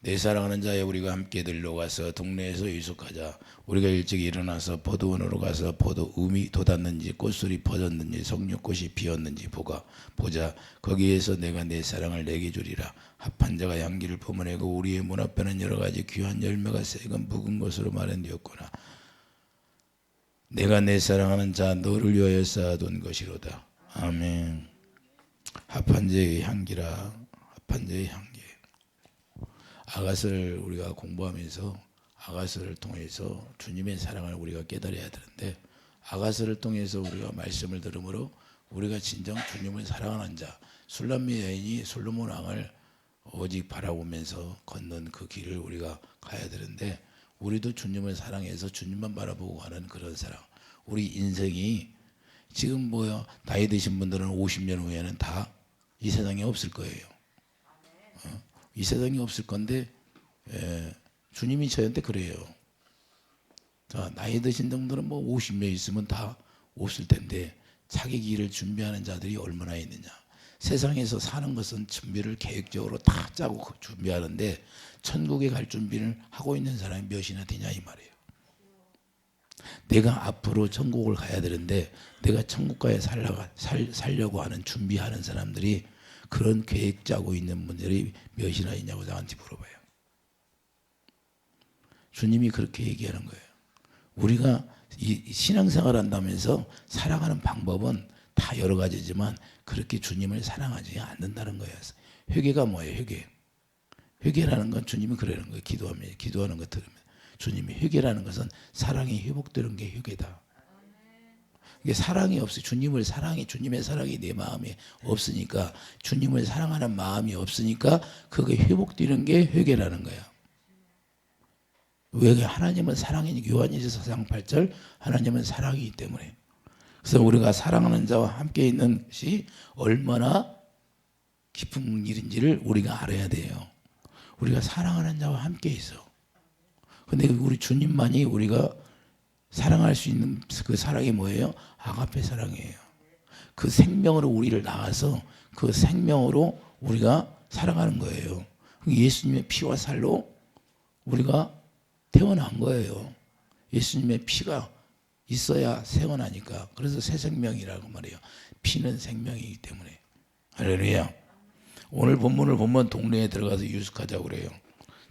내 사랑하는 자여 우리가 함께 들러가서 동네에서 유숙하자. 우리가 일찍 일어나서 포도원으로 가서 포도음이 돋았는지 꽃술이 퍼졌는지 석류꽃이 피었는지 보자. 거기에서 내가 내 사랑을 내게 주리라. 합한 자가 향기를 품어내고 우리의 문 앞에는 여러 가지 귀한 열매가 새금 묵은 것으로 마련되었구나. 내가 내 사랑하는 자 너를 위하여 쌓아둔 것이로다. 아멘. 합한 자의 향기라. 합한 자의 향기. 아가서를 우리가 공부하면서 아가서를 통해서 주님의 사랑을 우리가 깨달아야 되는데, 아가서를 통해서 우리가 말씀을 들으므로 우리가 진정 주님을 사랑하는 자, 술람미 여인이 솔로몬 왕을 오직 바라보면서 걷는 그 길을 우리가 가야 되는데, 우리도 주님을 사랑해서 주님만 바라보고 가는 그런 사랑. 우리 인생이 지금 나이 드신 분들은 50년 후에는 다 이 세상에 없을 거예요. 이 세상이 없을 건데, 주님이 저한테 그래요. 자, 나이 드신 분들은 50년 있으면 다 없을 텐데 자기 길을 준비하는 자들이 얼마나 있느냐. 세상에서 사는 것은 준비를 계획적으로 다 짜고 준비하는데 천국에 갈 준비를 하고 있는 사람이 몇이나 되냐 이 말이에요. 내가 앞으로 천국을 가야 되는데 내가 천국가에 살려고 하는 준비하는 사람들이 그런 계획 짜고 있는 분들이 몇이나 있냐고 나한테 물어봐요. 주님이 그렇게 얘기하는 거예요. 우리가 이 신앙생활 한다면서 살아가는 방법은 다 여러 가지지만 그렇게 주님을 사랑하지 않는다는 거예요. 회개가 뭐예요? 회개라는 건 주님이 그러는 거예요. 기도하는 것 들으면 주님이 회개라는 것은 사랑이 회복되는 게 회개다. 이게 사랑이 없어요. 주님의 사랑이 내 마음에 없으니까, 주님을 사랑하는 마음이 없으니까 그게 회복되는 게 회개라는 거야. 왜? 하나님은 사랑이니. 요한일서 4장 8절 하나님은 사랑이기 때문에. 그래서 우리가 사랑하는 자와 함께 있는 것이 얼마나 깊은 일인지를 우리가 알아야 돼요. 우리가 사랑하는 자와 함께 있어. 근데 우리 주님만이 우리가 사랑할 수 있는 그 사랑이 뭐예요? 아가페 사랑이에요. 그 생명으로 우리를 낳아서 그 생명으로 우리가 살아가는 거예요. 예수님의 피와 살로 우리가 태어난 거예요. 예수님의 피가 있어야 생어나니까. 그래서 새 생명이라고 말해요. 피는 생명이기 때문에. 할렐루야. 오늘 본문을 보면 동네에 들어가서 유숙하자고 그래요.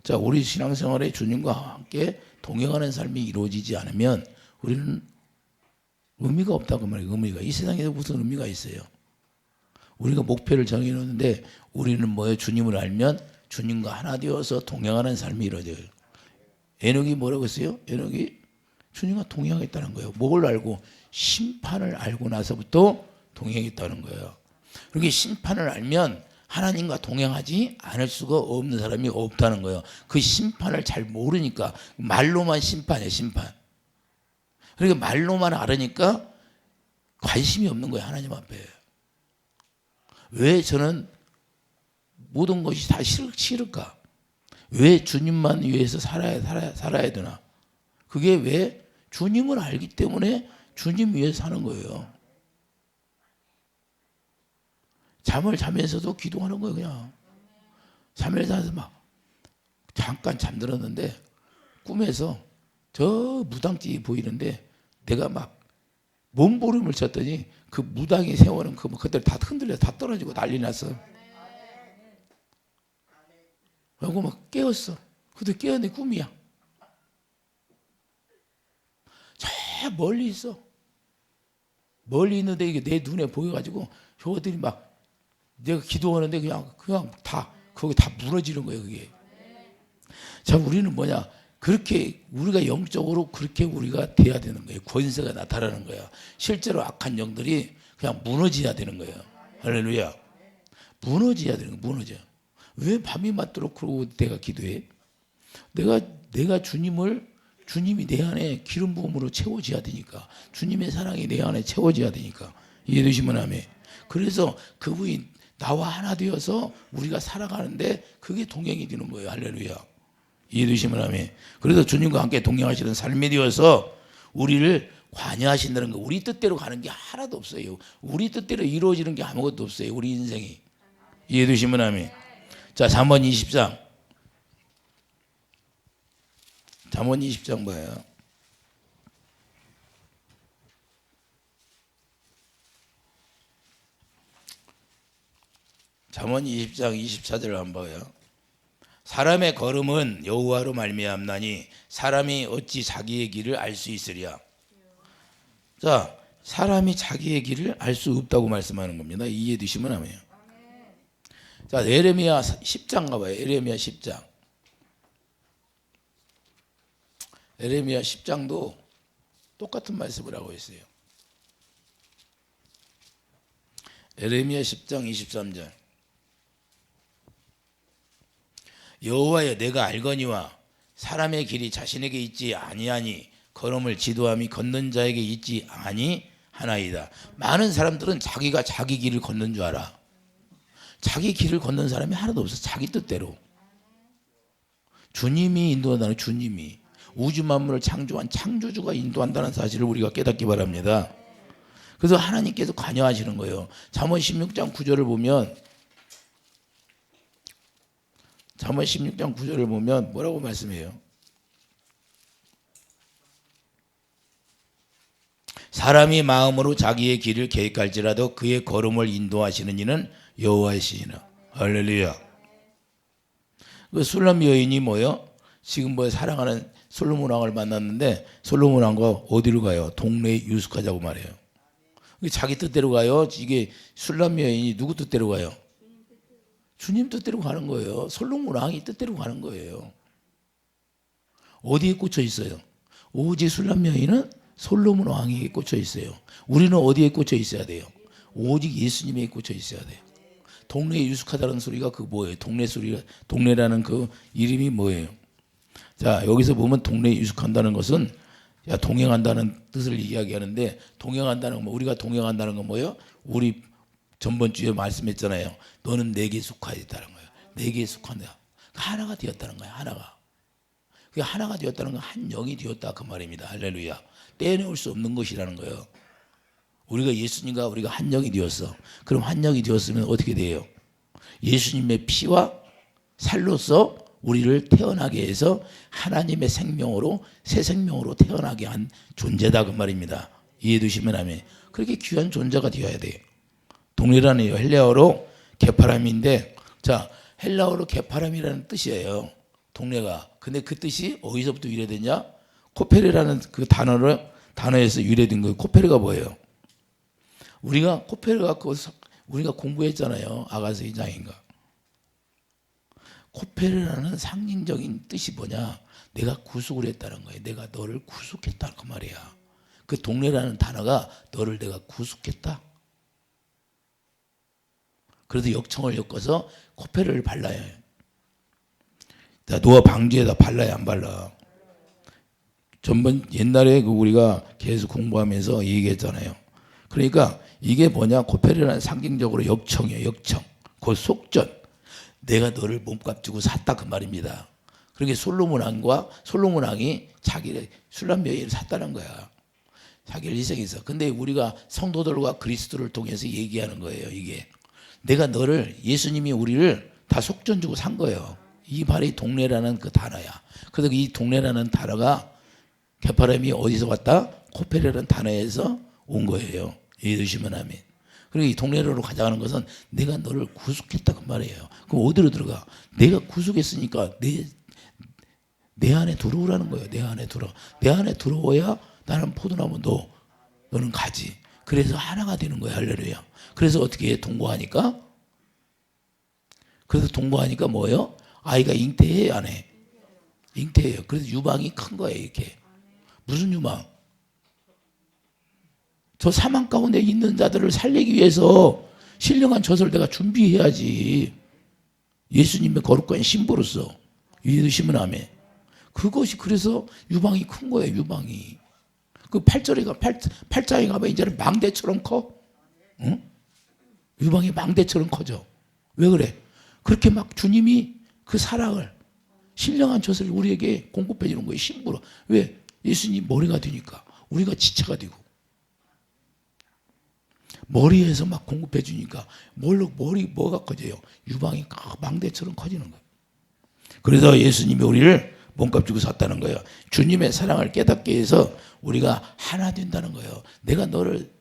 자, 우리 신앙생활에 주님과 함께 동행하는 삶이 이루어지지 않으면 우리는 의미가 없다고 말해요. 의미가. 이 세상에서 무슨 의미가 있어요? 우리가 목표를 정해놓는데 우리는 뭐예요? 주님을 알면 주님과 하나 되어서 동행하는 삶이 이루어져요. 에녹이 뭐라고 했어요? 에녹이 주님과 동행하겠다는 거예요. 뭘 알고? 심판을 알고 나서부터 동행하겠다는 거예요. 그렇게 심판을 알면 하나님과 동행하지 않을 수가 없는 사람이 없다는 거예요. 그 심판을 잘 모르니까 말로만 심판이에요. 심판. 그러니까 말로만 알으니까 관심이 없는 거예요. 하나님 앞에. 왜 저는 모든 것이 다 싫을까? 왜 주님만 위해서 살아야 되나? 그게 왜? 주님을 알기 때문에 주님 위해서 사는 거예요. 잠을 자면서도 기도하는 거예요. 그냥 잠을 자서 막 잠깐 잠들었는데 꿈에서 저 무당집이 보이는데 내가 막 몸부림을 쳤더니 그 무당이 세워놓은 그들 다 흔들려 다 떨어지고 난리 났어. 그러고 막 깨웠어. 그때 깨었는데 꿈이야. 저 멀리 있어. 멀리 있는데 이게 내 눈에 보여가지고 저들이 막 내가 기도하는데 그냥 다 거기 다 무너지는 거예요. 그게. 자, 우리는 뭐냐? 그렇게 우리가 영적으로 그렇게 우리가 돼야 되는 거예요. 권세가 나타나는 거야. 실제로 악한 영들이 그냥 무너져야 되는 거예요. 할렐루야. 무너져야 되는 거예요. 무너져. 왜 밤이 맞도록 그러고 내가 기도해? 내가 주님이 내 안에 기름 부음으로 채워져야 되니까. 주님의 사랑이 내 안에 채워져야 되니까. 이해되시면 아멘. 그래서 그분이 나와 하나 되어서 우리가 살아가는데 그게 동행이 되는 거예요. 할렐루야. 이해되시면 아멘. 그래서 주님과 함께 동행하시는 삶이 되어서 우리를 관여하신다는 거. 우리 뜻대로 가는 게 하나도 없어요. 우리 뜻대로 이루어지는 게 아무것도 없어요. 우리 인생이. 이해되시면 아멘. 자, 3번 20장. 잠언 20장 봐요. 잠언 20장 24절을 한번 봐요. 사람의 걸음은 여호와로 말미암나니 사람이 어찌 자기의 길을 알 수 있으랴. 자, 사람이 자기의 길을 알 수 없다고 말씀하는 겁니다. 이해되시면 하면요. 자, 예레미야 10장 가봐요. 예레미야 10장. 예레미야 10장도 똑같은 말씀을 하고 있어요. 예레미야 10장 23절. 여호와여, 내가 알거니와 사람의 길이 자신에게 있지 아니하니 걸음을 지도함이 걷는 자에게 있지 아니하나이다. 많은 사람들은 자기가 자기 길을 걷는 줄 알아. 자기 길을 걷는 사람이 하나도 없어. 자기 뜻대로. 주님이 인도한다는, 주님이 우주 만물을 창조한 창조주가 인도한다는 사실을 우리가 깨닫기 바랍니다. 그래서 하나님께서 관여하시는 거예요. 잠언 16장 9절을 보면, 잠언 16장 9절을 보면 뭐라고 말씀해요? 사람이 마음으로 자기의 길을 계획할지라도 그의 걸음을 인도하시는 이는 여호와이시니라. 할렐루야. 그 술람 여인이 뭐요? 지금 뭐 사랑하는 솔로몬 왕을 만났는데 솔로몬 왕과 어디로 가요? 동네에 유숙하자고 말해요. 자기 뜻대로 가요? 이게 술람 여인이 누구 뜻대로 가요? 주님 뜻대로 가는 거예요. 솔로몬 왕이 뜻대로 가는 거예요. 어디에 꽂혀 있어요? 오직 술람 여인은 솔로몬 왕에게 꽂혀 있어요. 우리는 어디에 꽂혀 있어야 돼요? 오직 예수님에게 꽂혀 있어야 돼요. 동네에 유숙하다는 소리가 그 뭐예요? 동네 소리가, 동네라는 그 이름이 뭐예요? 자, 여기서 보면 동네에 유숙한다는 것은 야, 동행한다는 뜻을 이야기하는데, 동행한다는 건, 우리가 동행한다는 건 뭐예요? 우리 전번 주에 말씀했잖아요. 너는 내게 속하였다는 거예요. 내게 속한다. 하나가 되었다는 거예요. 하나가. 그게 하나가 되었다는 건 한 영이 되었다 그 말입니다. 할렐루야. 떼내올 수 없는 것이라는 거예요. 우리가 예수님과 우리가 한 영이 되었어. 그럼 한 영이 되었으면 어떻게 돼요? 예수님의 피와 살로서 우리를 태어나게 해서 하나님의 생명으로, 새 생명으로 태어나게 한 존재다 그 말입니다. 이해되시면 아멘. 그렇게 귀한 존재가 되어야 돼요. 동일하는 헬라어로 게파람인데, 자, 헬라어로 게파람이라는 뜻이에요. 동네가. 근데 그 뜻이 어디서부터 유래되냐? 코페르라는 그 단어에서 유래된 거예요. 코페르가 뭐예요? 우리가 코페르가 우리가 공부했잖아요. 아가서 2장인가. 코페르라는 상징적인 뜻이 뭐냐? 내가 구속을 했다는 거예요. 내가 너를 구속했다 그 말이야. 그 동네라는 단어가 너를 내가 구속했다. 그래서 역청을 엮어서 코페르를 발라야 해요. 노아 방주에다 발라야 안 발라. 전번 옛날에 우리가 계속 공부하면서 얘기했잖아요. 그러니까 이게 뭐냐? 코페르라는 상징적으로 역청이에요. 역청. 그 속전. 내가 너를 몸값 주고 샀다 그 말입니다. 그러니까 솔로몬 왕이 자기를 술람 여인을 샀다는 거야. 자기를 희생해서. 근데 우리가 성도들과 그리스도를 통해서 얘기하는 거예요. 이게 내가 너를, 예수님이 우리를 다 속전 주고 산 거예요. 이 말이 동네라는 그 단어야. 그래서 이 동네라는 단어가 게파람이 어디서 왔다? 코페르라는 단어에서 온 거예요. 이해되시면 아멘. 그리고 이 동네로 가져가는 것은 내가 너를 구속했다 그 말이에요. 그럼 어디로 들어가? 내가 구속했으니까 내 안에 들어오라는 거예요. 내 안에 들어. 내 안에 들어오야 나는 포도나무 너는 가지. 그래서 하나가 되는 거예요. 할렐루야. 그래서 어떻게 해? 동거하니까? 그래서 동거하니까 뭐예요? 아이가 잉태해 안 해? 잉태해요. 그래서 유방이 큰 거예요. 이렇게. 무슨 유방? 저 사망 가운데 있는 자들을 살리기 위해서 신령한 젖을 내가 준비해야지. 예수님의 거룩한 신부로서. 이해되시면 아멘. 그것이 그래서 유방이 큰 거예요. 유방이. 그 팔자에 가면 이제는 망대처럼 커. 응? 유방이 망대처럼 커져. 왜 그래? 그렇게 막 주님이 그 사랑을, 신령한 젖을 우리에게 공급해 주는 거예요. 신부로. 왜? 예수님 머리가 되니까. 우리가 지체가 되고. 머리에서 막 공급해 주니까 뭐가 커져요? 유방이 망대처럼 커지는 거예요. 그래서 예수님이 우리를 몸값 주고 샀다는 거예요. 주님의 사랑을 깨닫게 해서 우리가 하나 된다는 거예요. 내가 너를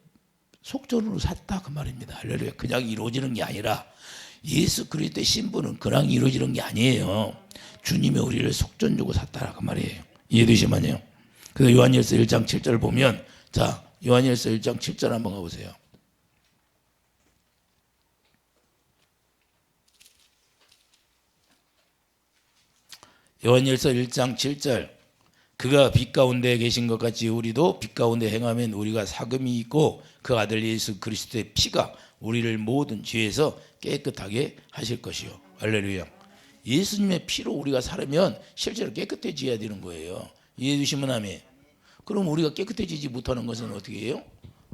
속전으로 샀다 그 말입니다. 할렐루야. 그냥 이루어지는 게 아니라 예수 그리스도의 신분은 그냥 이루어지는 게 아니에요. 주님이 우리를 속전 주고 샀다 그 말이에요. 이해되시면요. 그래서 요한일서 1장 7절 보면, 자, 요한일서 1장 7절 한번 가보세요. 요한일서 1장 7절, 그가 빛 가운데 계신 것 같이 우리도 빛 가운데 행하면 우리가 사금이 있고 그 아들 예수 그리스도의 피가 우리를 모든 죄에서 깨끗하게 하실 것이요. 할렐루야. 예수님의 피로 우리가 살면 실제로 깨끗해져야 되는 거예요. 이해해 주시면 아멘. 그럼 우리가 깨끗해지지 못하는 것은 어떻게 해요?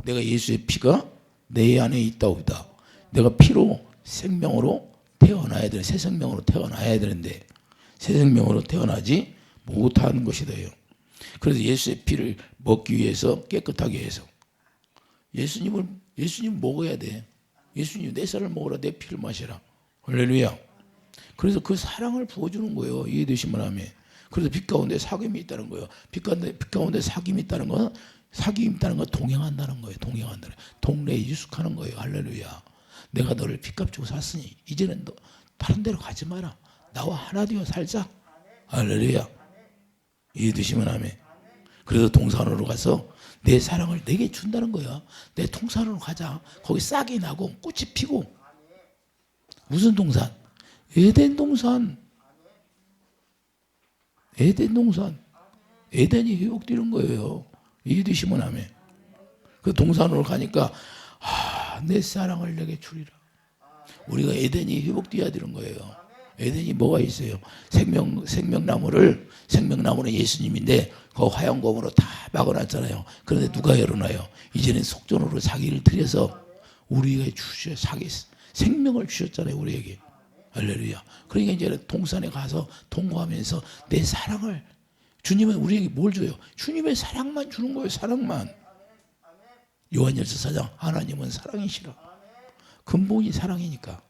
내가 예수의 피가 내 안에 있다오다. 내가 피로 생명으로 태어나야 되는, 새 생명으로 태어나야 되는데 새 생명으로 태어나지 못하는 것이다요. 그래서 예수의 피를 먹기 위해서 깨끗하게 해서 예수님 먹어야 돼. 예수님 내 살을 먹으라, 내 피를 마시라. 할렐루야. 그래서 그 사랑을 부어주는 거예요. 이해되시면 하면. 그래서 빛 가운데 사귐이 있다는 거예요. 빛 가운데 사귐이 있다는 건, 사귐이 있다는 건 동행한다는 거예요. 동행한다는 거예요. 동네에 유숙하는 거예요. 할렐루야. 내가 너를 핏값 주고 샀으니 이제는 너 다른 데로 가지 마라. 나와 하나 되어 살자. 할렐루야. 이해되시면 하면. 그래서 동산으로 가서 내 사랑을 내게 준다는 거야. 내 동산으로 가자. 거기 싹이 나고 꽃이 피고. 무슨 동산? 에덴 동산. 에덴 동산. 에덴이 회복되는 거예요. 이해되시면 하면. 그 동산으로 가니까 내 사랑을 내게 주리라. 우리가 에덴이 회복되어야 되는 거예요. 에덴이 뭐가 있어요? 생명나무는 예수님인데 그 화영검으로 다 막아놨잖아요. 그런데 누가 열어놔요? 이제는 속전으로 자기를 들여서 우리에게 생명을 주셨잖아요. 우리에게. 할렐루야. 그러니까 이제는 동산에 가서 동거하면서 내 사랑을, 주님은 우리에게 뭘 줘요? 주님의 사랑만 주는 거예요. 사랑만. 요한일서 4장, 하나님은 사랑이시라. 근본이 사랑이니까.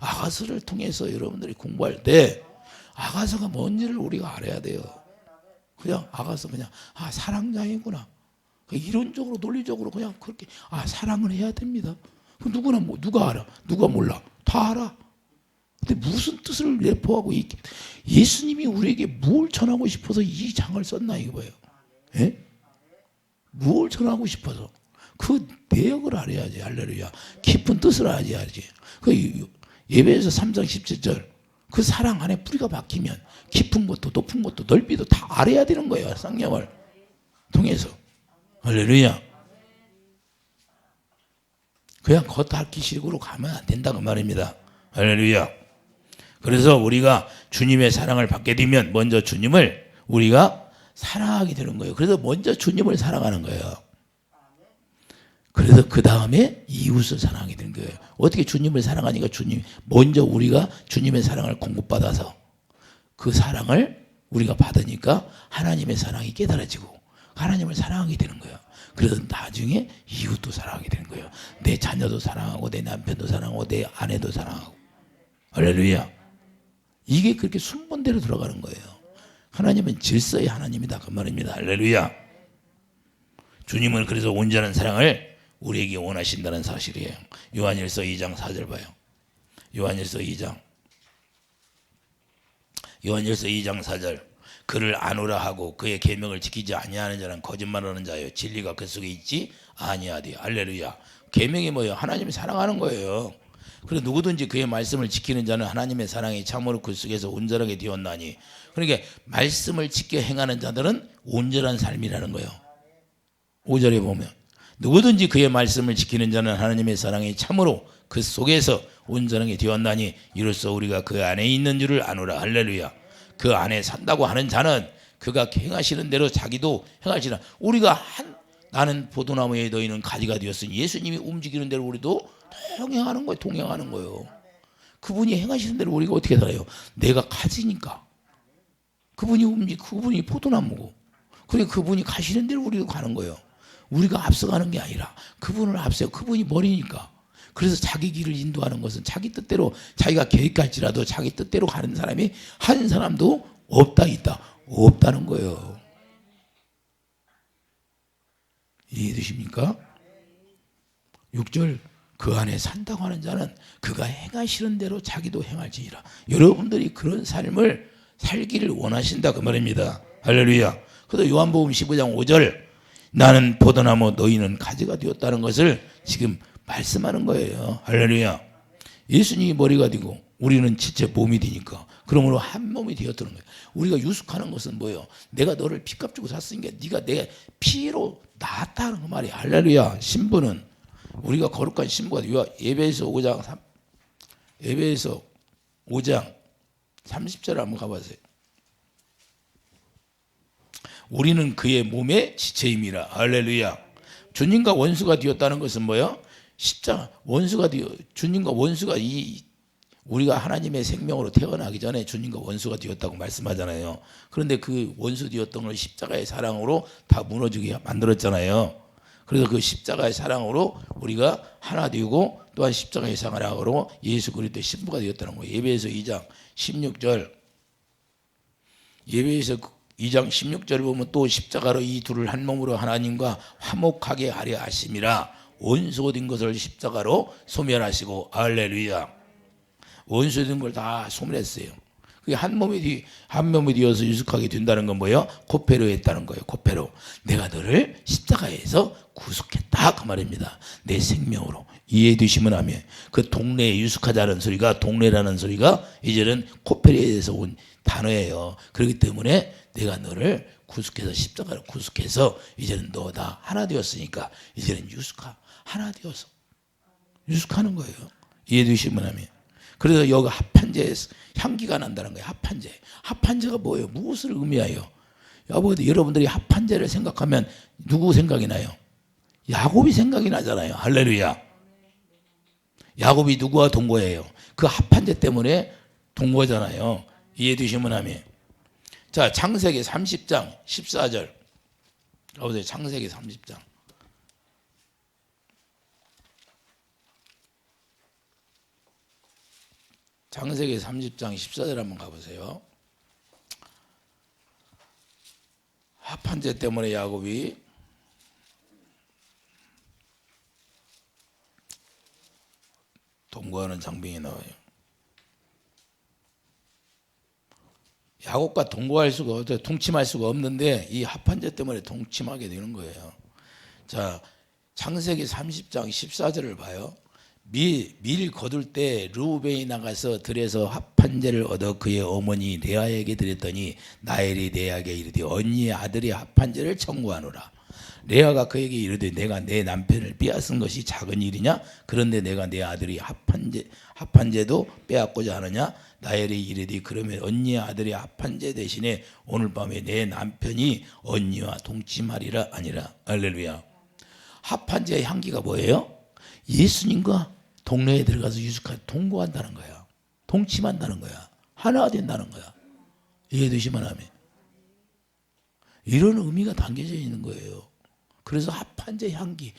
아가서를 통해서 여러분들이 공부할 때 아가서가 뭔지를 우리가 알아야 돼요. 그냥 아가서 그냥 사랑자이구나. 이론적으로 논리적으로 그냥 그렇게 사랑을 해야 됩니다. 누구나 누가 알아? 누가 몰라? 다 알아. 근데 무슨 뜻을 내포하고 예수님이 우리에게 뭘 전하고 싶어서 이 장을 썼나 이거예요. 예? 뭘 전하고 싶어서 그 내역을 알아야지. 할렐루야. 깊은 뜻을 알아야지. 그 예배에서 3장 17절 그 사랑 안에 뿌리가 박히면 깊은 것도 높은 것도 넓이도 다 알아야 되는 거예요. 성령을 통해서. 할렐루야. 그냥 겉핥기식으로 가면 안 된다고 말입니다. 할렐루야. 그래서 우리가 주님의 사랑을 받게 되면 먼저 주님을 우리가 사랑하게 되는 거예요. 그래서 먼저 주님을 사랑하는 거예요. 그래서 그 다음에 이웃을 사랑하게 되는 거예요. 어떻게 주님을 사랑하니까 먼저 우리가 주님의 사랑을 공급받아서 그 사랑을 우리가 받으니까 하나님의 사랑이 깨달아지고 하나님을 사랑하게 되는 거예요. 그래서 나중에 이웃도 사랑하게 되는 거예요. 내 자녀도 사랑하고 내 남편도 사랑하고 내 아내도 사랑하고. 할렐루야. 이게 그렇게 순번대로 들어가는 거예요. 하나님은 질서의 하나님이다 그 말입니다. 할렐루야. 주님은 그래서 온전한 사랑을 우리에게 원하신다는 사실이에요. 요한일서 2장 4절 봐요. 요한일서 2장 4절. 그를 아노라 하고 그의 계명을 지키지 아니하는 자는 거짓말하는 자요 진리가 그 속에 있지 아니하되. 할렐루야. 계명이 뭐예요? 하나님이 사랑하는 거예요. 그래서 누구든지 그의 말씀을 지키는 자는 하나님의 사랑이 참으로 그 속에서 온전하게 되었나니. 그러니까 말씀을 지켜 행하는 자들은 온전한 삶이라는 거예요. 5절에 보면 누구든지 그의 말씀을 지키는 자는 하나님의 사랑이 참으로 그 속에서 온전하게 되었나니 이로써 우리가 그 안에 있는 줄을 아노라. 할렐루야. 그 안에 산다고 하는 자는 그가 행하시는 대로 자기도 행하시라. 우리가 나는 포도나무에 너희는 가지가 되었으니 예수님이 움직이는 대로 우리도 동행하는 거예요. 동행하는 거예요. 그분이 행하시는 대로 우리가 어떻게 살아요? 내가 가지니까. 그분이 포도나무고. 그러니까 그분이 가시는 대로 우리도 가는 거예요. 우리가 앞서가는 게 아니라 그분을 앞세워. 그분이 머리니까. 그래서 자기 길을 인도하는 것은 자기 뜻대로 자기가 계획할지라도 자기 뜻대로 가는 사람이 한 사람도 없다 있다. 없다는 거예요. 이해되십니까? 6절 그 안에 산다고 하는 자는 그가 행하시는 대로 자기도 행할지니라. 여러분들이 그런 삶을 살기를 원하신다 그 말입니다. 할렐루야. 그래서 요한복음 15장 5절 나는 포도나무 너희는 가지가 되었다는 것을 지금 말씀하는 거예요. 할렐루야. 예수님이 머리가 되고 우리는 지체 몸이 되니까 그러므로 한 몸이 되었다는 거예요. 우리가 유숙하는 것은 뭐예요? 내가 너를 피값 주고 샀으니까 네가 내 피로 나았다는 그 말이야. 할렐루야. 신부는 우리가 거룩한 신부가 예배에서 5장 30절 한번 가보세요. 우리는 그의 몸의 지체임이라. 할렐루야. 주님과 원수가 되었다는 것은 뭐예요? 십자가 원수가 되어 주님과 원수가 우리가 하나님의 생명으로 태어나기 전에 주님과 원수가 되었다고 말씀하잖아요. 그런데 그 원수 되었던 걸 십자가의 사랑으로 다 무너지게 만들었잖아요. 그래서 그 십자가의 사랑으로 우리가 하나 되고 또한 십자가의 사랑으로 예수 그리스도의 신부가 되었다는 거예요. 예배에서 2장 16절 예배에서 2장 16절을 보면 또 십자가로 이 둘을 한 몸으로 하나님과 화목하게 하려 하심이라. 원수된 것을 십자가로 소멸하시고. 할렐루야. 원수된 걸 다 소멸했어요. 그게 한 몸이 되어서 유숙하게 된다는 건 뭐예요? 코페로 했다는 거예요. 코페로. 내가 너를 십자가에서 구속했다 그 말입니다. 내 생명으로. 이해해 주시면 하면 그 동네에 유숙하자는 소리가 동네라는 소리가 이제는 코페로에서 온 단어예요. 그렇기 때문에 내가 너를 구속해서 십자가로 구속해서 이제는 너 다 하나 되었으니까 이제는 하나 되어서 유숙하는 거예요. 이해해 주시면 하면. 그래서 여기 합판제에 향기가 난다는 거예요. 합판제. 합판제가 뭐예요? 무엇을 의미해요? 여러분들이 합판제를 생각하면 누구 생각이 나요? 야곱이 생각이 나잖아요. 할렐루야. 야곱이 누구와 동거예요? 그 합판제 때문에 동거잖아요. 이해해 주시면 하면. 자, 창세기 30장 14절. 가보세요. 창세기 30장. 창세기 30장 14절 한번 가보세요. 합판제 때문에 야곱이 동거하는 장면이 나와요. 야곱과 동거할 수가 없어요. 동침할 수가 없는데 이 합판제 때문에 동침하게 되는 거예요. 자, 창세기 30장 14절을 봐요. 밀 거둘 때 르우벤이 나가서 들에서 합판제를 얻어 그의 어머니 레아에게 드렸더니 라헬이 레아에게 이르되 언니의 아들이 합판제를 청구하노라. 레아가 그에게 이르되 내가 내 남편을 빼앗은 것이 작은 일이냐? 그런데 내가 내 아들이 합판제도 빼앗고자 하느냐? 라헬이 이르되 그러면 언니의 아들이 합판제 대신에 오늘 밤에 내 남편이 언니와 동침하리라 아니라. 할렐루야. 합판제의 향기가 뭐예요? 예수님과 동네에 들어가서 동거한다는 거야. 동침한다는 거야. 하나 된다는 거야. 이해되시면 하면. 이런 의미가 담겨져 있는 거예요. 그래서 합판제 향기.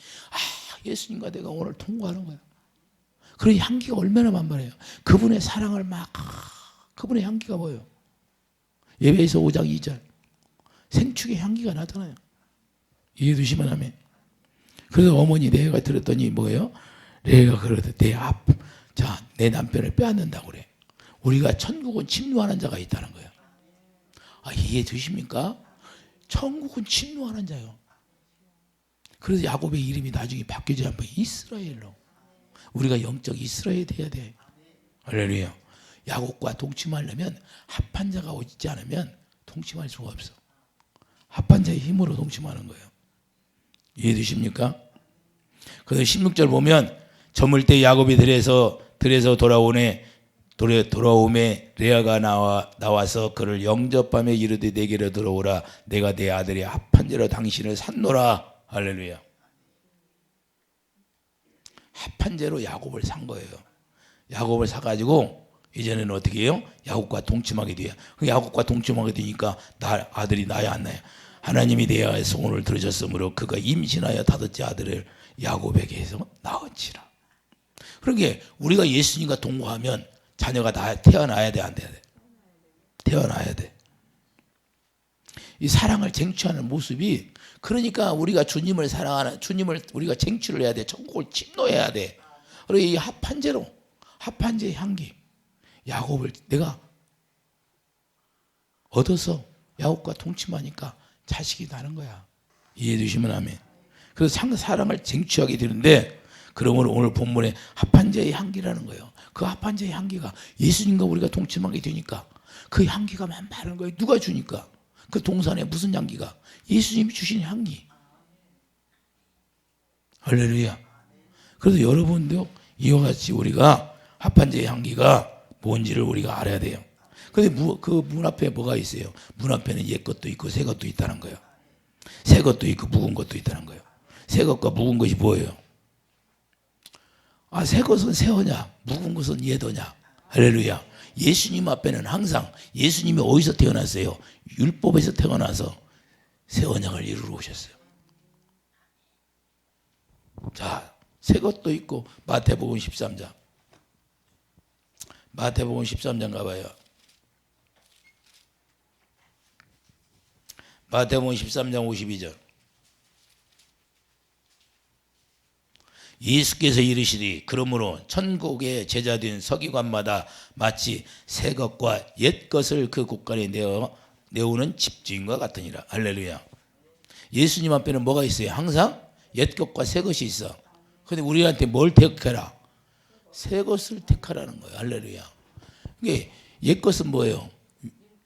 예수님과 내가 오늘 통과하는 거야. 그런 향기가 얼마나 만만해요. 그분의 사랑을 그분의 향기가 뭐예요? 예배에서 5장 2절. 생축의 향기가 나잖아요. 이해되시면 하면. 그래서 어머니 레아가 들었더니 뭐예요? 레아가 그러듯 내 남편을 빼앗는다고 그래. 우리가 천국은 침노하는 자가 있다는 거예요. 이해되십니까? 천국은 침노하는 자요. 그래서 야곱의 이름이 나중에 바뀌지 않고 이스라엘로. 우리가 영적 이스라엘이 돼야 돼. 할렐루야. 야곱과 동침하려면 합판자가 오지 않으면 동침할 수가 없어. 합판자의 힘으로 동침하는 거예요. 이해되십니까? 그래서 16절 보면 저물 때 야곱이 들에서 돌아오매 레아가 나와서 그를 영접하며 이르되 내게로 들어오라. 내가 내 아들의 합판제로 당신을 샀노라. 할렐루야. 합판제로 야곱을 산 거예요. 야곱을 사가지고 이제는 어떻게 해요? 야곱과 동침하게 돼요. 야곱과 동침하게 되니까 아들이 나야 안 나야. 하나님이 레아의 소원을 들으셨으므로 그가 임신하여 다섯째 아들을 야곱에게서 낳은지라. 그러게 우리가 예수님과 동거하면 자녀가 태어나야 돼, 안 돼야 돼? 태어나야 돼. 이 사랑을 쟁취하는 모습이, 그러니까 우리가 주님을 사랑하는, 주님을 우리가 쟁취를 해야 돼. 천국을 침노해야 돼. 그리고 이 합판제로, 합판제의 향기, 야곱을 내가 얻어서 야곱과 동침하니까 자식이 나는 거야. 이해해 주시면 아멘. 그래서 사랑을 쟁취하게 되는데, 그러므로 오늘 본문에 합판제의 향기라는 거예요. 그 합판제의 향기가 예수님과 우리가 동침하게 되니까 그 향기가 많은 거예요. 누가 주니까? 그 동산에 무슨 향기가? 예수님이 주신 향기. 할렐루야. 그래서 여러분도 이와 같이 우리가 합판제의 향기가 뭔지를 우리가 알아야 돼요. 근데 그 문 앞에 뭐가 있어요? 문 앞에는 옛 것도 있고 새 것도 있다는 거예요. 새 것도 있고 묵은 것도 있다는 거예요. 새 것과 묵은 것이 뭐예요? 새 것은 새어냐, 묵은 것은 옛어냐. 할렐루야. 예수님 앞에는 항상, 예수님이 어디서 태어났어요? 율법에서 태어나서 새 언약을 이루러 오셨어요. 자, 새 것도 있고. 마태복음 13장. 마태복음 13장 가봐요. 마태복음 13장 52절. 예수께서 이르시니 그러므로 천국의 제자된 서기관마다 마치 새 것과 옛 것을 그 곳간에 내오는 집주인과 같으니라. 할렐루야. 예수님 앞에는 뭐가 있어요? 항상 옛 것과 새 것이 있어. 그런데 우리한테 뭘 택하라? 새 것을 택하라는 거예요. 할렐루야. 이게 옛 것은 뭐예요?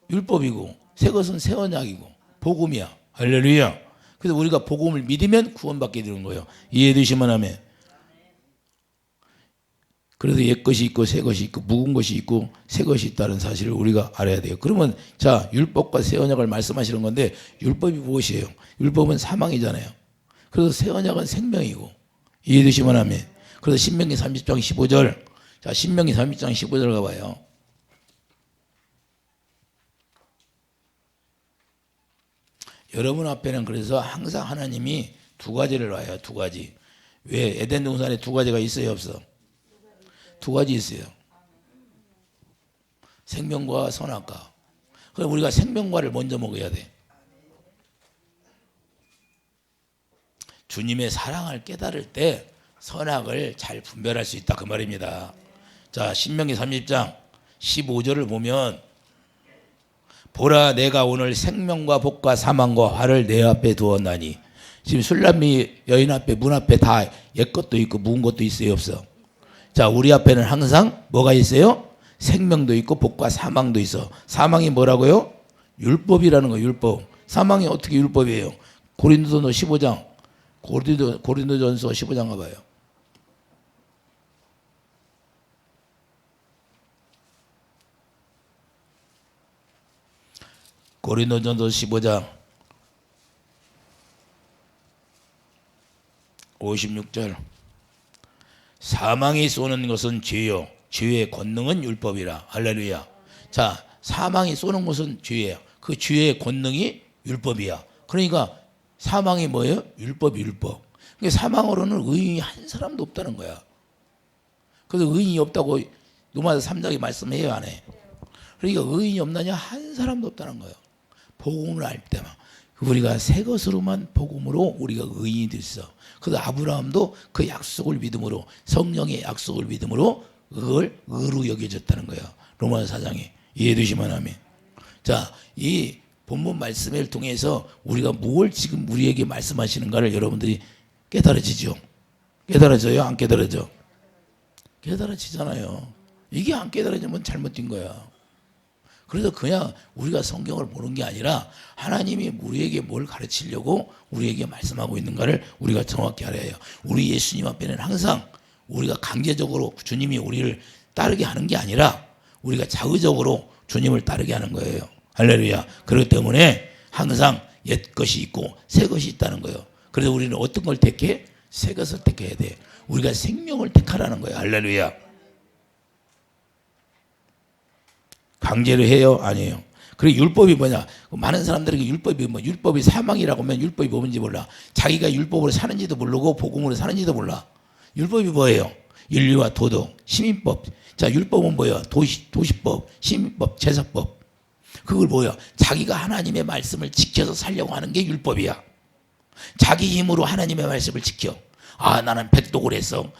율법이고, 새 것은 새 언약이고 복음이야. 할렐루야. 그래서 우리가 복음을 믿으면 구원받게 되는 거예요. 이해해 주시면 아멘. 그래서 옛 것이 있고 새 것이 있고 묵은 것이 있고 새 것이 있다는 사실을 우리가 알아야 돼요. 그러면 자, 율법과 새 언약을 말씀하시는 건데, 율법이 무엇이에요? 율법은 사망이잖아요. 그래서 새 언약은 생명이고. 이해 되시면 아멘. 그래서 신명기 30장 15절. 자, 신명기 30장 15절 가봐요. 여러분 앞에는 그래서 항상 하나님이 두 가지를 놔요. 두 가지. 왜? 에덴 동산에 두 가지가 있어요, 없어? 두 가지 있어요. 생명과 선악과. 그럼 우리가 생명과를 먼저 먹어야 돼. 주님의 사랑을 깨달을 때 선악을 잘 분별할 수 있다, 그 말입니다. 자, 신명기 30장 15절을 보면, 보라, 내가 오늘 생명과 복과 사망과 화를 내 앞에 두었나니. 지금 술람미 여인 앞에, 문 앞에 다 옛 것도 있고 묵은 것도 있어요, 없어? 자, 우리 앞에는 항상 뭐가 있어요? 생명도 있고 복과 사망도 있어. 사망이 뭐라고요? 율법이라는 거예요. 율법. 사망이 어떻게 율법이에요? 고린도전서 15장. 고린도전서 15장 가봐요. 고린도전서 15장 56절. 사망이 쏘는 것은 죄요, 죄의 권능은 율법이라. 할렐루야. 자, 사망이 쏘는 것은 죄예요. 그 죄의 권능이 율법이야. 그러니까 사망이 뭐예요? 율법. 그러니까 사망으로는 의인이 한 사람도 없다는 거야. 그래서 의인이 없다고 로마서 3장에 말씀해요, 안 해? 그러니까 의인이 없느냐? 한 사람도 없다는 거예요. 복음을 알 때만. 우리가 새 것으로만 복음으로 우리가 의인이 됐어. 그래서 아브라함도 그 약속을 믿음으로, 성령의 약속을 믿음으로 그걸 의로 여겨졌다는 거예요. 로마서 4장에. 이해되시면 아멘. 자, 이 본문 말씀을 통해서 우리가 뭘 지금 우리에게 말씀하시는가를 여러분들이 깨달아지죠. 깨달아져요? 안 깨달아져? 깨달아지잖아요. 이게 안 깨달아지면 잘못된 거야. 그래서 그냥 우리가 성경을 보는 게 아니라 하나님이 우리에게 뭘 가르치려고 우리에게 말씀하고 있는가를 우리가 정확히 알아야 해요. 우리 예수님 앞에는 항상 우리가 강제적으로 주님이 우리를 따르게 하는 게 아니라 우리가 자의적으로 주님을 따르게 하는 거예요. 할렐루야. 그렇기 때문에 항상 옛 것이 있고 새 것이 있다는 거예요. 그래서 우리는 어떤 걸 택해? 새 것을 택해야 돼. 우리가 생명을 택하라는 거예요. 할렐루야. 강제로 해요? 아니에요. 그리고 율법이 뭐냐? 많은 사람들에게 율법이 사망이라고 하면 율법이 뭔지 몰라. 자기가 율법으로 사는지도 모르고 복음으로 사는지도 몰라. 율법이 뭐예요? 윤리와 도덕, 시민법. 자, 율법은 뭐예요? 도시법, 시민법, 제사법. 그걸 뭐야? 자기가 하나님의 말씀을 지켜서 살려고 하는 게 율법이야. 자기 힘으로 하나님의 말씀을 지켜. 나는 백독을 해서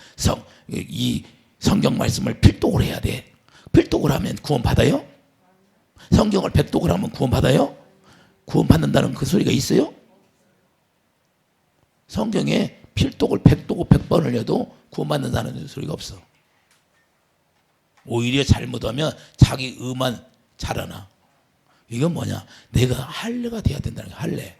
이 성경 말씀을 필독을 해야 돼. 필독을 하면 구원 받아요? 성경을 백독을 하면 구원 받아요? 구원 받는다는 그 소리가 있어요? 성경에 필독을 백독을 100번을 해도 구원 받는다는 소리가 없어. 오히려 잘못하면 자기 의만 자라나. 이건 뭐냐? 내가 할례가 돼야 된다는 거야. 할례.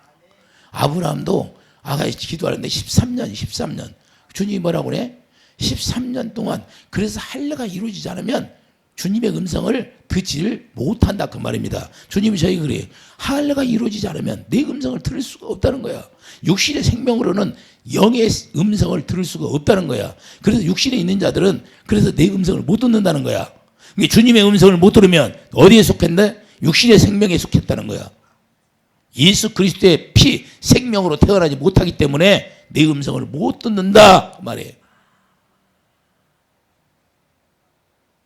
아브라함도 아가이 기도하는데 13년 주님이 뭐라고 그래? 13년 동안. 그래서 할례가 이루어지지 않으면 주님의 음성을 듣지를 못한다 그 말입니다. 주님이 저희 그래요. 할례가 이루어지지 않으면 내 음성을 들을 수가 없다는 거야. 육신의 생명으로는 영의 음성을 들을 수가 없다는 거야. 그래서 육신에 있는 자들은 그래서 내 음성을 못 듣는다는 거야. 주님의 음성을 못 들으면 어디에 속했네? 육신의 생명에 속했다는 거야. 예수 그리스도의 피, 생명으로 태어나지 못하기 때문에 내 음성을 못 듣는다 그 말이에요.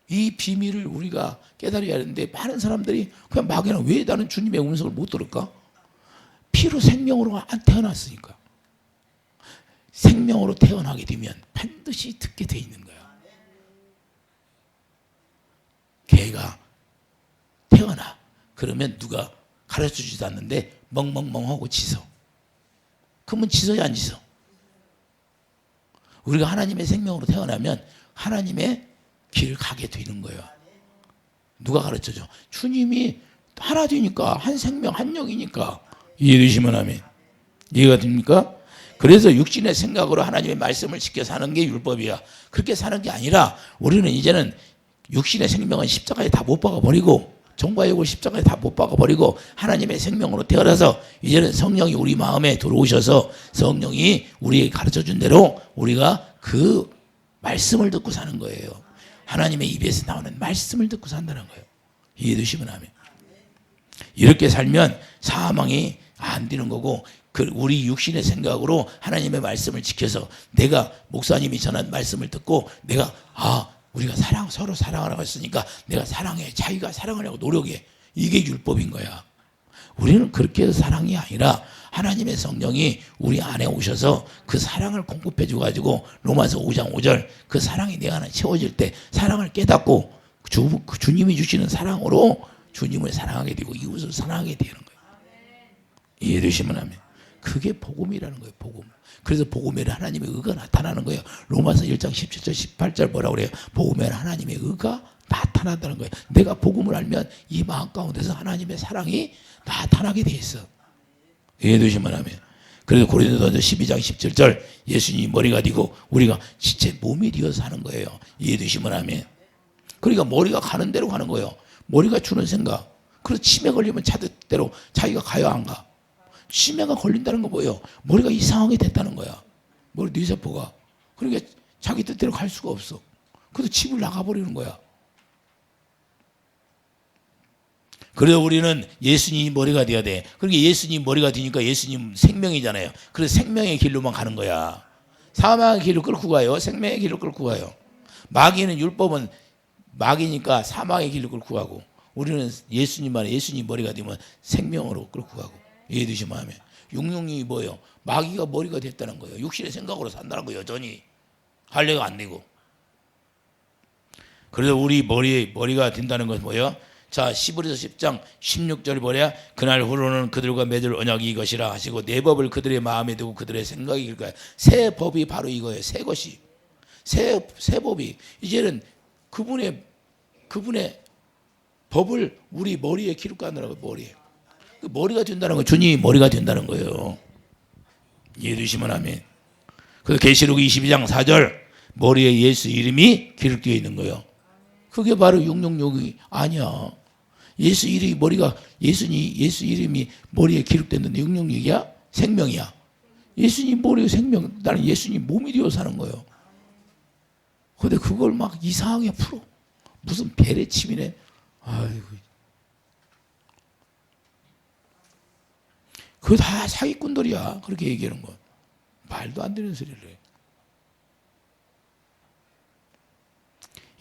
이 비밀을 우리가 깨달아야 하는데 많은 사람들이 그냥 막연한 왜 나는 주님의 음성을 못 들을까? 피로 생명으로 안 태어났으니까. 생명으로 태어나게 되면 반드시 듣게 돼 있는 거야. 개가 태어나. 그러면 누가 가르쳐주지도 않는데 멍멍멍하고 짖어. 그러면 짖어야 안 짖어? 우리가 하나님의 생명으로 태어나면 하나님의 길을 가게 되는 거예요. 누가 가르쳐줘? 주님이 하나 되니까, 한 생명, 한 영이니까. 이해되시면 아멘. 이해가 됩니까? 그래서 육신의 생각으로 하나님의 말씀을 지켜 사는 게 율법이야. 그렇게 사는 게 아니라 우리는 이제는 육신의 생명은 십자가에 다 못 박아버리고 정과 육을 십자가에 다 못 박아버리고 하나님의 생명으로 태어나서 이제는 성령이 우리 마음에 들어오셔서 성령이 우리에게 가르쳐준 대로 우리가 그 말씀을 듣고 사는 거예요. 하나님의 입에서 나오는 말씀을 듣고 산다는 거예요. 이해되시면 아멘. 이렇게 살면 사망이 안 되는 거고 우리 육신의 생각으로 하나님의 말씀을 지켜서 내가 목사님이 전한 말씀을 듣고 내가 우리가 서로 사랑하라고 했으니까 내가 사랑해. 자기가 사랑하려고 노력해. 이게 율법인 거야. 우리는 그렇게 해서 사랑이 아니라 하나님의 성령이 우리 안에 오셔서 그 사랑을 공급해 줘가지고 로마서 5장 5절 그 사랑이 내 안에 채워질 때 사랑을 깨닫고 주님이 주시는 사랑으로 주님을 사랑하게 되고 이웃을 사랑하게 되는 거예요. 이해되시면 하면 그게 복음이라는 거예요. 복음. 그래서 복음에는 하나님의 의가 나타나는 거예요. 로마서 1장 17절 18절 뭐라고 그래요? 복음에는 하나님의 의가 나타난다는 거예요. 내가 복음을 알면 이 마음 가운데서 하나님의 사랑이 나타나게 돼 있어. 이해되시면 하면. 그래서 고린도전서 12장 17절 예수님이 머리가 되고 우리가 지체 몸이 되어서 사는 거예요. 이해되시면 하면. 그러니까 머리가 가는 대로 가는 거예요. 머리가 주는 생각. 그래서 치매 걸리면 자대로 자기가 가야 안 가. 치매가 걸린다는 거 뭐예요? 머리가 이상하게 됐다는 거야. 머리 뇌세포가. 그러니까 자기 뜻대로 갈 수가 없어. 그래서 집을 나가버리는 거야. 그래서 우리는 예수님이 머리가 돼야 돼. 그러니까 예수님 머리가 되니까 예수님 생명이잖아요. 그래서 생명의 길로만 가는 거야. 사망의 길로 끌고 가요. 생명의 길로 끌고 가요. 마귀는 율법은 마귀니까 사망의 길로 끌고 가고 우리는 예수님만 예수님 머리가 되면 생명으로 끌고 가고. 이해되시면 하면 육령이 뭐예요? 마귀가 머리가 됐다는 거예요. 육신의 생각으로 산다는 거예요. 여전히 할례가 안 되고. 그래서 우리 머리가 된다는 것은 뭐예요? 자, 시브리서 10장 16절 보랴 그날 후로는 그들과 맺을 언약이 이것이라 하시고 내 법을 그들의 마음에 두고 그들의 생각이 일까요? 새 법이 바로 이거예요. 새 것이 새 법이 이제는 그분의 법을 우리 머리에 기록하느라고 머리에 머리가 된다는 거 주님이 머리가 된다는 거예요. 이해되시면 아멘. 그래서 계시록 22장 4절 머리에 예수 이름이 기록되어 있는 거예요. 그게 바로 666이 아니야. 예수 이름이 머리가 예수 이름이 머리에 기록됐는데 666이야? 생명이야. 예수님 머리에 생명. 나는 예수님 몸이 되어 사는 거예요. 근데 그걸 막 이상하게 풀어. 무슨 배려침이네. 아이고. 그거 다 사기꾼들이야. 그렇게 얘기하는 건. 말도 안 되는 소리를 해.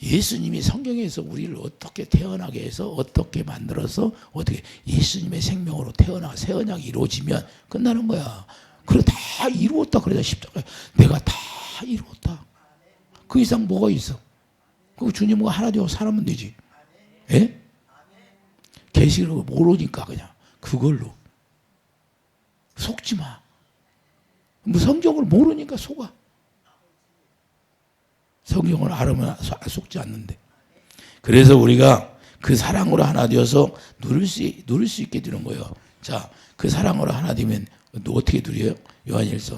예수님이 성경에서 우리를 어떻게 태어나게 해서 어떻게 만들어서 어떻게 예수님의 생명으로 태어나 새 언약이 이루어지면 끝나는 거야. 그래 다 이루었다 그러자 십자가에 내가 다 이루었다. 그 이상 뭐가 있어? 그 주님과 하나 되어 살면 되지. 예? 계시를 모르니까 그냥 그걸로 속지 마. 뭐 성경을 모르니까 속아. 성경을 알으면 속지 않는데. 그래서 우리가 그 사랑으로 하나 되어서 누릴 수 있게 되는 거예요. 자, 그 사랑으로 하나 되면 어떻게 누려요? 요한일서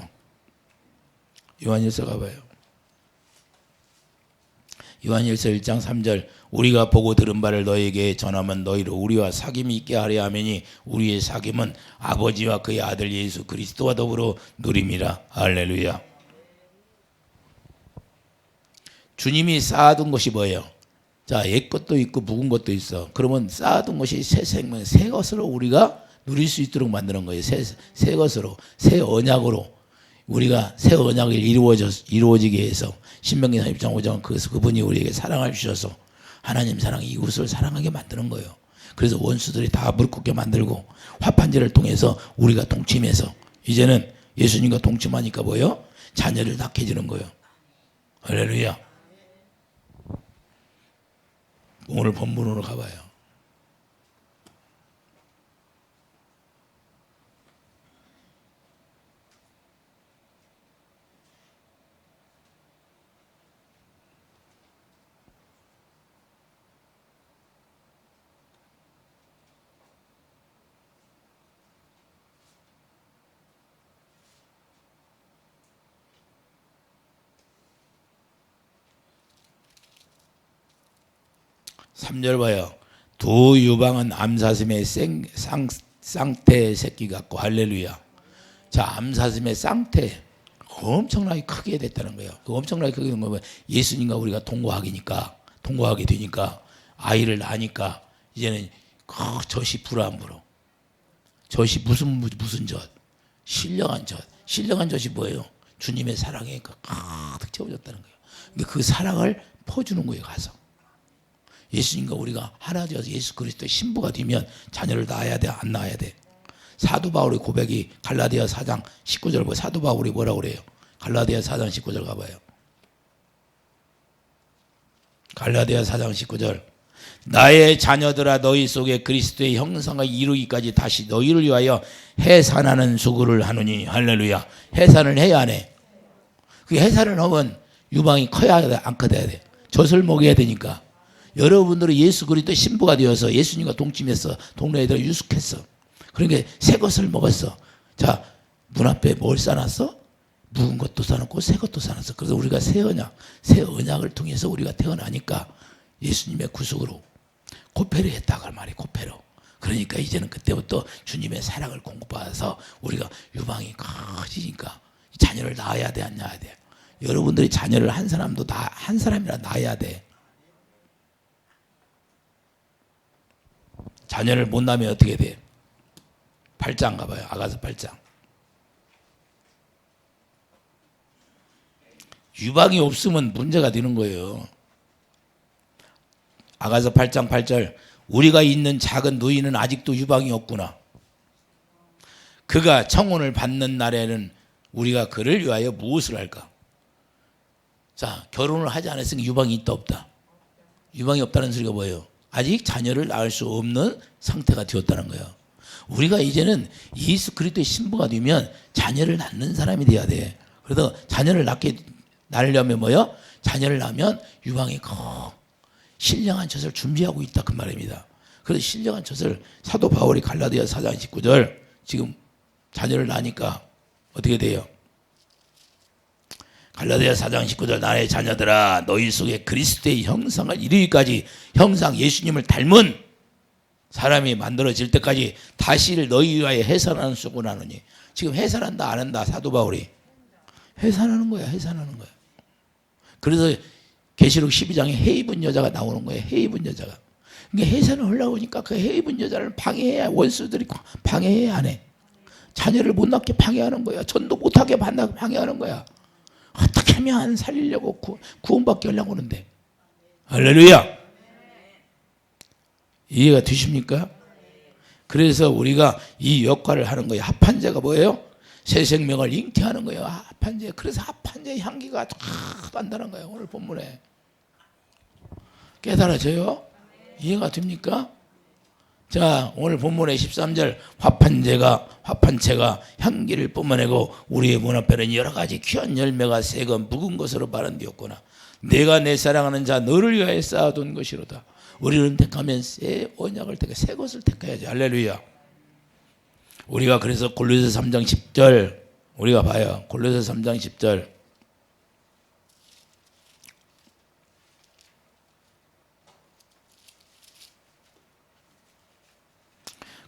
가봐요. 요한일서 1장 3절 우리가 보고 들은 바를 너희에게 전하면 너희로 우리와 사귐이 있게 하려 하매니 우리의 사귐은 아버지와 그의 아들 예수 그리스도와 더불어 누림이라. 할렐루야. 주님이 쌓아둔 것이 뭐예요? 자, 옛 것도 있고 묵은 것도 있어. 그러면 쌓아둔 것이 새 생명, 새 것으로 우리가 누릴 수 있도록 만드는 거예요. 새 것으로, 새 언약으로 우리가 새 언약을 이루어지게 해서 신명기 30장 5장 그분이 우리에게 사랑을 주셔서 하나님 사랑 이웃을 사랑하게 만드는 거예요. 그래서 원수들이 다 무릎 꿇게 만들고 화판제를 통해서 우리가 동침해서 이제는 예수님과 동침하니까 뭐예요? 자녀를 낳게 해주는 거예요. 할렐루야. 오늘 본문으로 가봐요. 삼 절 봐요. 두 유방은 암사슴의 쌍태 새끼 같고. 할렐루야. 자, 암사슴의 쌍태 엄청나게 크게 됐다는 거예요. 그 엄청나게 크게 된 거면 예수님과 우리가 동거하게 되니까 아이를 낳으니까 이제는 젖이 불어 안 불어. 젖이 무슨 젖? 신령한 젖. 신령한 젖이 뭐예요? 주님의 사랑에 가득 채워졌다는 거예요. 근데 그 사랑을 퍼주는 거예요. 가서 예수님과 우리가 하나 되어서 예수 그리스도의 신부가 되면 자녀를 낳아야 돼, 안 낳아야 돼? 사도 바울의 고백이 갈라디아 4장 19절 보고 사도 바울이 뭐라고 그래요? 갈라디아 4장 19절 가봐요. 갈라디아 4장 19절 나의 자녀들아 너희 속에 그리스도의 형상을 이루기까지 다시 너희를 위하여 해산하는 수고를 하느니. 할렐루야. 해산을 해야 안 해? 그 해산을 하면 유방이 커야 돼, 안 커야 돼? 젖을 먹여야 되니까. 여러분들은 예수 그리스도 신부가 되어서 예수님과 동침해서 동네 애들 유숙했어. 그러니까 새 것을 먹었어. 자, 눈앞에 뭘 쌓았어? 묵은 것도 쌓았고 새 것도 쌓았어. 그래서 우리가 새 언약을 통해서 우리가 태어나니까 예수님의 구속으로 고패를 했다 그 말이에요. 고패로. 그러니까 이제는 그때부터 주님의 사랑을 공급받아서 우리가 유방이 커지니까 자녀를 낳아야 돼, 안 낳아야 돼? 여러분들이 자녀를 한 사람이라 낳아야 돼. 자녀를 못 낳으면 어떻게 돼? 8장 가봐요. 아가서 8장. 유방이 없으면 문제가 되는 거예요. 아가서 8장 8절 우리가 있는 작은 누이는 아직도 유방이 없구나. 그가 청혼을 받는 날에는 우리가 그를 위하여 무엇을 할까? 자, 결혼을 하지 않았으니 유방이 있다 없다? 유방이 없다는 소리가 뭐예요? 아직 자녀를 낳을 수 없는 상태가 되었다는 거예요. 우리가 이제는 예수 그리스도의 신부가 되면 자녀를 낳는 사람이 돼야 돼. 그래서 자녀를 낳으려면 뭐예요? 자녀를 낳으면 유방이 신령한 젖을 준비하고 있다 그 말입니다. 그래서 신령한 젖을 사도 바울이 갈라디아 4장 19절 지금 자녀를 낳으니까 어떻게 돼요? 갈라디아 4장 19절 나의 자녀들아 너희 속에 그리스도의 형상을 이루기까지 형상 예수님을 닮은 사람이 만들어질 때까지 다시를 너희 위하여 해산하는 수고를 하느니. 지금 해산한다 안 한다 사도 바울이? 해산하는 거야. 해산하는 거야. 그래서 계시록 12장에 해 입은 여자가 나오는 거예요. 해 입은 여자가. 그러니까 해산을 하려고 하니까 그 해 입은 여자를 방해해야 원수들이 방해해야 안 해. 자녀를 못 낳게 방해하는 거야. 전도 못하게 방해하는 거야. 어떻게 하면 살리려고 구원받게 하려고 하는데. 할렐루야. 이해가 되십니까? 그래서 우리가 이 역할을 하는 거예요. 합판제가 뭐예요? 새 생명을 잉태하는 거예요. 합판제. 그래서 합판제의 향기가 쫙 난다는 거예요. 오늘 본문에. 깨달아져요? 이해가 됩니까? 자, 오늘 본문의 13절 화판체가 향기를 뿜어내고 우리의 문 앞에는 여러 가지 귀한 열매가 새거 묵은 것으로 마련되었구나. 내가 내 사랑하는 자 너를 위하여 쌓아둔 것이로다. 우리는 택하면 새 언약을 택해 새 것을 택해야지. 할렐루야. 우리가 그래서 골로새 3장 10절 우리가 봐요. 골로새 3장 10절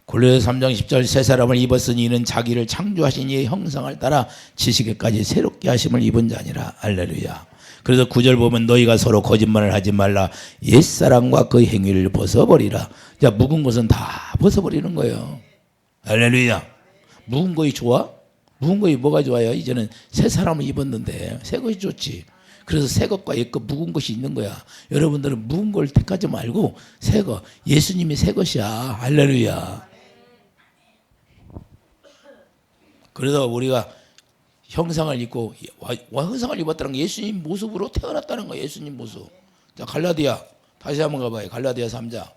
골로새 3장 10절 새 사람을 입었으니 이는 자기를 창조하신 이의 형상을 따라 지식에까지 새롭게 하심을 입은 자니라. 할렐루야. 그래서 9절 보면 너희가 서로 거짓말을 하지 말라. 옛사람과 그 행위를 벗어버리라. 자, 묵은 것은 다 벗어버리는 거예요. 할렐루야. 묵은 것이 좋아? 묵은 것이 뭐가 좋아요? 이제는 새 사람을 입었는데 새 것이 좋지. 그래서 새 것과 옛것 묵은 것이 있는 거야. 여러분들은 묵은 걸 택하지 말고 새 것, 예수님이 새 것이야. 할렐루야. 그래서 우리가 형상을 입고 형상을 입었다는 게 예수님 모습으로 태어났다는 거예요. 예수님 모습. 자, 갈라디아 다시 한번 가봐요. 갈라디아 3장.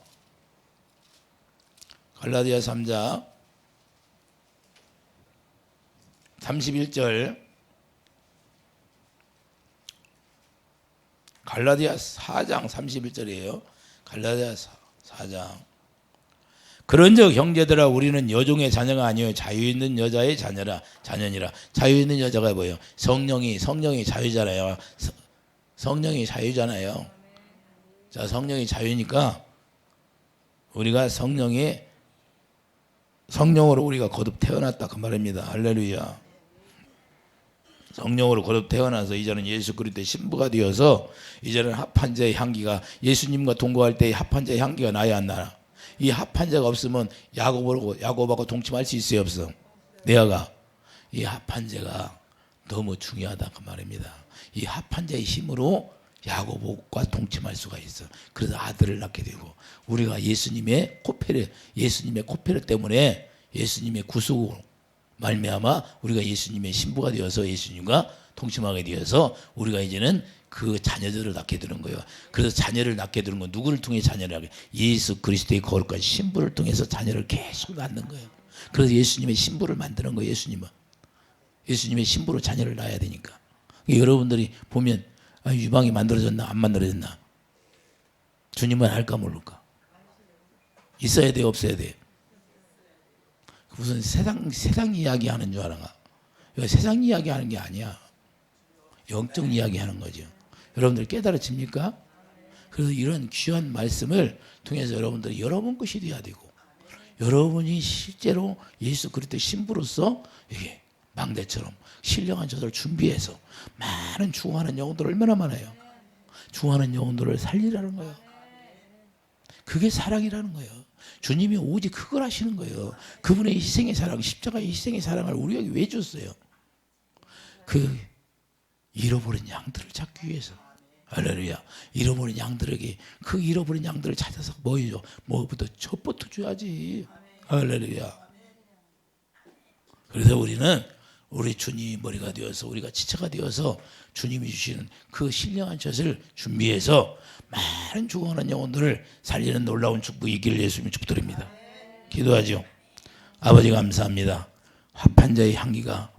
갈라디아 3장 31절. 갈라디아 4장 31절이에요. 갈라디아 4장. 그런즉 형제들아 우리는 여종의 자녀가 아니요 자유 있는 여자의 자녀니라. 자유 있는 여자가 뭐예요? 성령이 자유잖아요. 성령이 자유잖아요. 자, 성령이 자유니까 우리가 성령으로 우리가 거듭 태어났다 그 말입니다. 할렐루야. 성령으로 거듭 태어나서 이제는 예수 그리스도의 신부가 되어서 이제는 합판제의 향기가 예수님과 동거할 때의 합판제의 향기가 나야 안 나나? 이 합판제가 없으면 야곱하고 동침할 수 있어요, 없어? 내가 이 합판제가 너무 중요하다 그 말입니다. 이 합판제의 힘으로 야곱과 동침할 수가 있어. 그래서 아들을 낳게 되고 우리가 예수님의 코페르 때문에 예수님의 구속으로 말미암아 우리가 예수님의 신부가 되어서 예수님과 동침하게 되어서 우리가 이제는 그 자녀들을 낳게 되는 거예요. 그래서 자녀를 낳게 되는 건 누구를 통해 자녀를 낳게? 예수 그리스도의 거룩한 신부를 통해서 자녀를 계속 낳는 거예요. 그래서 예수님의 신부를 만드는 거예요. 예수님의 신부로 자녀를 낳아야 되니까. 여러분들이 보면 유방이 만들어졌나 안 만들어졌나? 주님은 알까 모를까? 있어야 돼 없어야 돼? 무슨 세상 이야기 하는 줄 알아? 세상 이야기 하는 게 아니야. 영적 이야기 하는 거죠. 여러분들 깨달아집니까? 그래서 이런 귀한 말씀을 통해서 여러분들이 여러분 것이 돼야 되고 여러분이 실제로 예수 그리스도의 신부로서 이게 망대처럼 신령한 저들 준비해서 많은 죽어가는 영혼들 얼마나 많아요. 죽어가는 영혼들을 살리라는 거예요. 그게 사랑이라는 거예요. 주님이 오직 그걸 하시는 거예요. 그분의 희생의 사랑, 십자가의 희생의 사랑을 우리에게 왜 줬어요? 그 잃어버린 양들을 찾기 위해서. 할렐루야. 잃어버린 양들에게 그 잃어버린 양들을 찾아서 뭐 해줘? 뭐부터 젖부터 줘야지. 할렐루야. 그래서 우리는 우리 주님이 머리가 되어서 우리가 지체가 되어서 주님이 주시는 그 신령한 젖을 준비해서 많은 죽어가는 영혼들을 살리는 놀라운 축복 있기를 예수님이 축복드립니다. 기도하죠. 아버지 감사합니다. 합판자의 향기가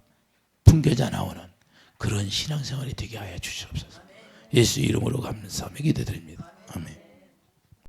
풍겨져 나오는 그런 신앙생활이 되게 하여 주시옵소서. 예수 이름으로 감사하며 기도드립니다.